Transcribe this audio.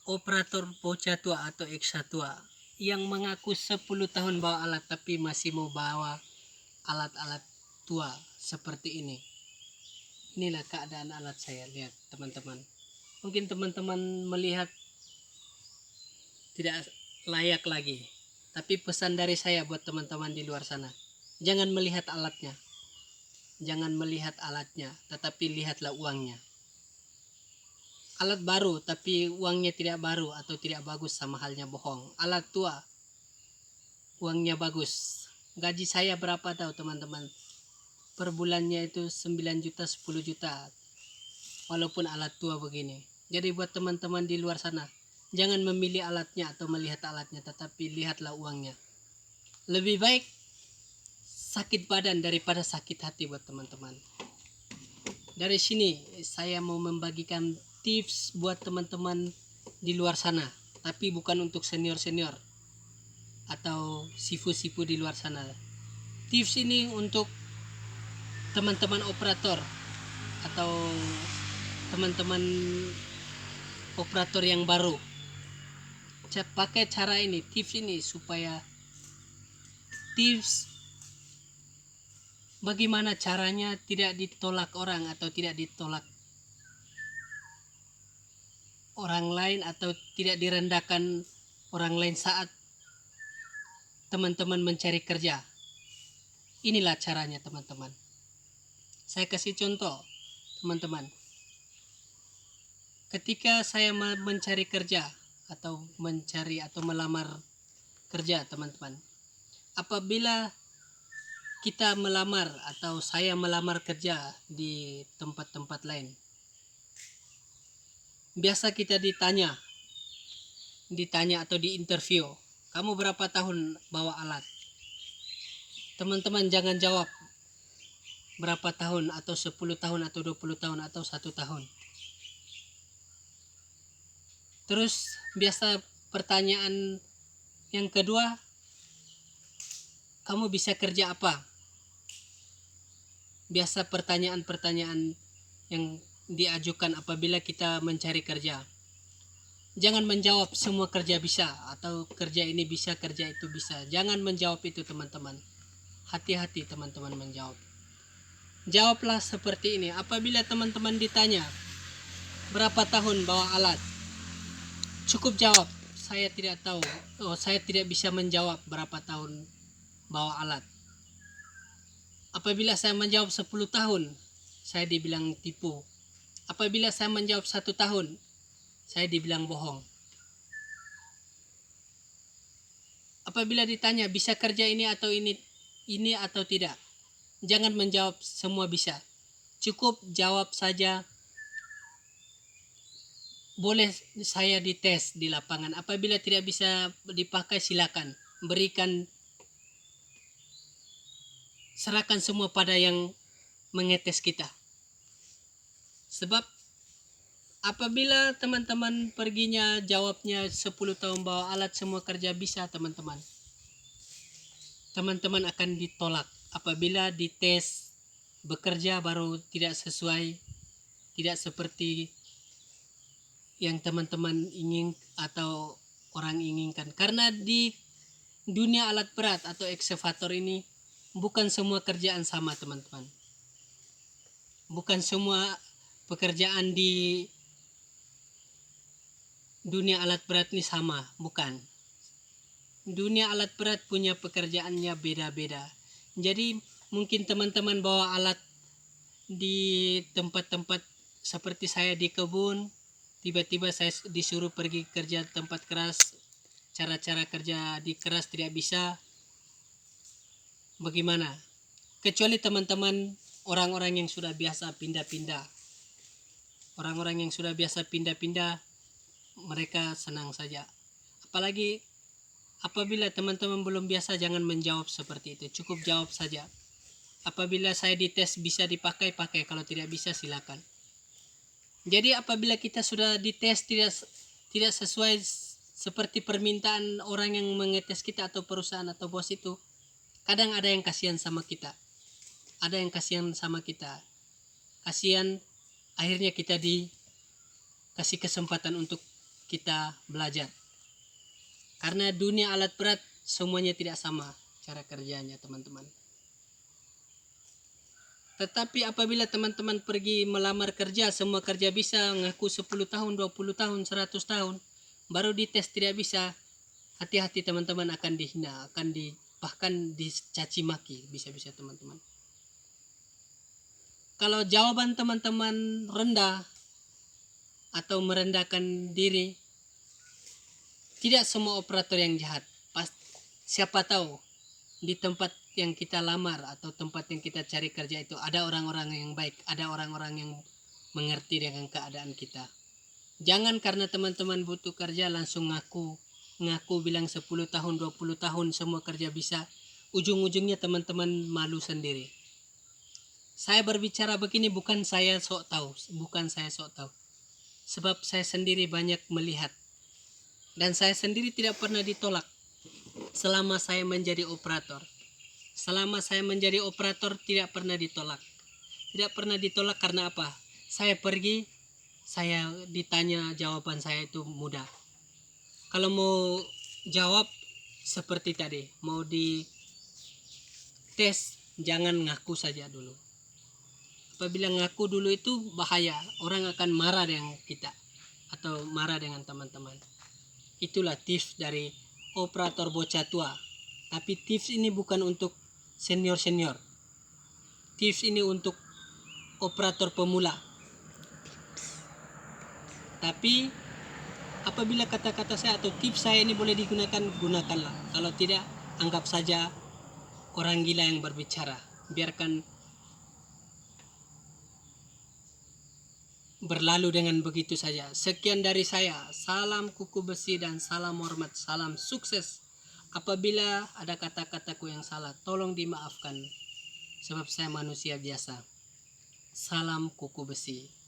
operator bocah tua atau eksa tua yang mengaku 10 tahun bawa alat tapi masih mau bawa alat-alat tua seperti ini. Inilah keadaan alat saya, lihat teman-teman. Mungkin teman-teman melihat tidak layak lagi, tapi pesan dari saya buat teman-teman di luar sana, jangan melihat alatnya, tetapi lihatlah uangnya. Alat baru tapi uangnya tidak baru atau tidak bagus, sama halnya bohong. Alat tua uangnya bagus. Gaji saya berapa tahu teman-teman? Per bulannya itu 9 juta, 10 juta, walaupun alat tua begini. Jadi buat teman-teman di luar sana, jangan memilih alatnya atau melihat alatnya, tetapi lihatlah uangnya. Lebih baik sakit badan daripada sakit hati buat teman-teman. Dari sini saya mau membagikan tips buat teman-teman di luar sana, tapi bukan untuk senior-senior atau sifu-sifu di luar sana. Tips ini untuk teman-teman operator atau teman-teman operator yang baru. Pakai cara ini, tips ini, supaya tips bagaimana caranya tidak ditolak orang atau tidak ditolak orang lain atau tidak direndahkan orang lain saat teman-teman mencari kerja. Inilah caranya teman-teman. Saya kasih contoh teman-teman. Ketika saya mencari kerja atau melamar kerja teman-teman, apabila kita melamar atau saya melamar kerja di tempat-tempat lain, biasa kita ditanya atau diinterview, kamu berapa tahun bawa alat? Teman-teman jangan jawab berapa tahun atau 10 tahun atau 20 tahun atau 1 tahun. Terus biasa pertanyaan yang kedua, kamu bisa kerja apa? Biasa pertanyaan-pertanyaan yang diajukan apabila kita mencari kerja. Jangan menjawab semua kerja bisa atau kerja ini bisa, kerja itu bisa. Jangan menjawab itu teman-teman. Hati-hati teman-teman menjawab. Jawablah seperti ini. Apabila teman-teman ditanya berapa tahun bawa alat, cukup jawab, saya tidak tahu. Saya tidak bisa menjawab berapa tahun bawa alat. Apabila saya menjawab 10 tahun, saya dibilang tipu. Apabila saya menjawab 1 tahun, saya dibilang bohong. Apabila ditanya bisa kerja ini atau tidak, jangan menjawab semua bisa. Cukup jawab saja, boleh saya dites di lapangan. Apabila tidak bisa dipakai, silakan serahkan semua pada yang mengetes kita. Sebab apabila teman-teman perginya jawabnya 10 tahun bawa alat semua kerja bisa, teman-teman akan ditolak. Apabila dites bekerja baru tidak sesuai, tidak seperti yang teman-teman ingin atau orang inginkan. Karena di dunia alat berat atau ekskavator ini bukan semua kerjaan sama teman-teman. Bukan semua pekerjaan di dunia alat berat ini sama, bukan. Dunia alat berat punya pekerjaannya beda-beda. Jadi mungkin teman-teman bawa alat di tempat-tempat seperti saya di kebun, tiba-tiba saya disuruh pergi kerja tempat keras, cara-cara kerja di keras tidak bisa, bagaimana? Kecuali teman-teman orang-orang yang sudah biasa pindah-pindah. Orang-orang yang sudah biasa pindah-pindah, mereka senang saja. Apalagi apabila teman-teman belum biasa, jangan menjawab seperti itu. Cukup jawab saja. Apabila saya dites bisa dipakai, pakai. Kalau tidak bisa, silakan. Jadi apabila kita sudah dites tidak sesuai seperti permintaan orang yang mengetes kita atau perusahaan atau bos itu, kadang ada yang kasihan sama kita. Kasihan, akhirnya kita dikasih kesempatan untuk kita belajar. Karena dunia alat berat semuanya tidak sama cara kerjanya, teman-teman. Tetapi apabila teman-teman pergi melamar kerja, semua kerja bisa, ngaku 10 tahun, 20 tahun, 100 tahun, baru dites tidak bisa, hati-hati teman-teman, akan dihina, bahkan dicaci maki, bisa-bisa teman-teman. Kalau jawaban teman-teman rendah atau merendahkan diri, tidak semua operator yang jahat. Siapa tahu di tempat yang kita lamar atau tempat yang kita cari kerja itu ada orang-orang yang baik, ada orang-orang yang mengerti dengan keadaan kita. Jangan karena teman-teman butuh kerja langsung ngaku bilang 10 tahun, 20 tahun semua kerja bisa. Ujung-ujungnya teman-teman malu sendiri. Saya berbicara begini bukan saya sok tahu, sebab saya sendiri banyak melihat dan saya sendiri tidak pernah ditolak selama saya menjadi operator. Selama saya menjadi operator tidak pernah ditolak. Tidak pernah ditolak karena apa? Saya pergi, saya ditanya, jawaban saya itu mudah. Kalau mau jawab seperti tadi, mau di tes, jangan ngaku saja dulu. Apabila ngaku dulu itu bahaya, orang akan marah dengan kita atau marah dengan teman-teman. Itulah tips dari operator bocah tua. Tapi tips ini bukan untuk senior-senior. Tips ini untuk operator pemula. Tapi apabila kata-kata saya atau tips saya ini boleh digunakan, gunakanlah. Kalau tidak, anggap saja orang gila yang berbicara. Biarkan berlalu dengan begitu saja. Sekian dari saya. Salam kuku besi dan salam hormat. Salam sukses. Apabila ada kata-kataku yang salah, tolong dimaafkan. Sebab saya manusia biasa. Salam kuku besi.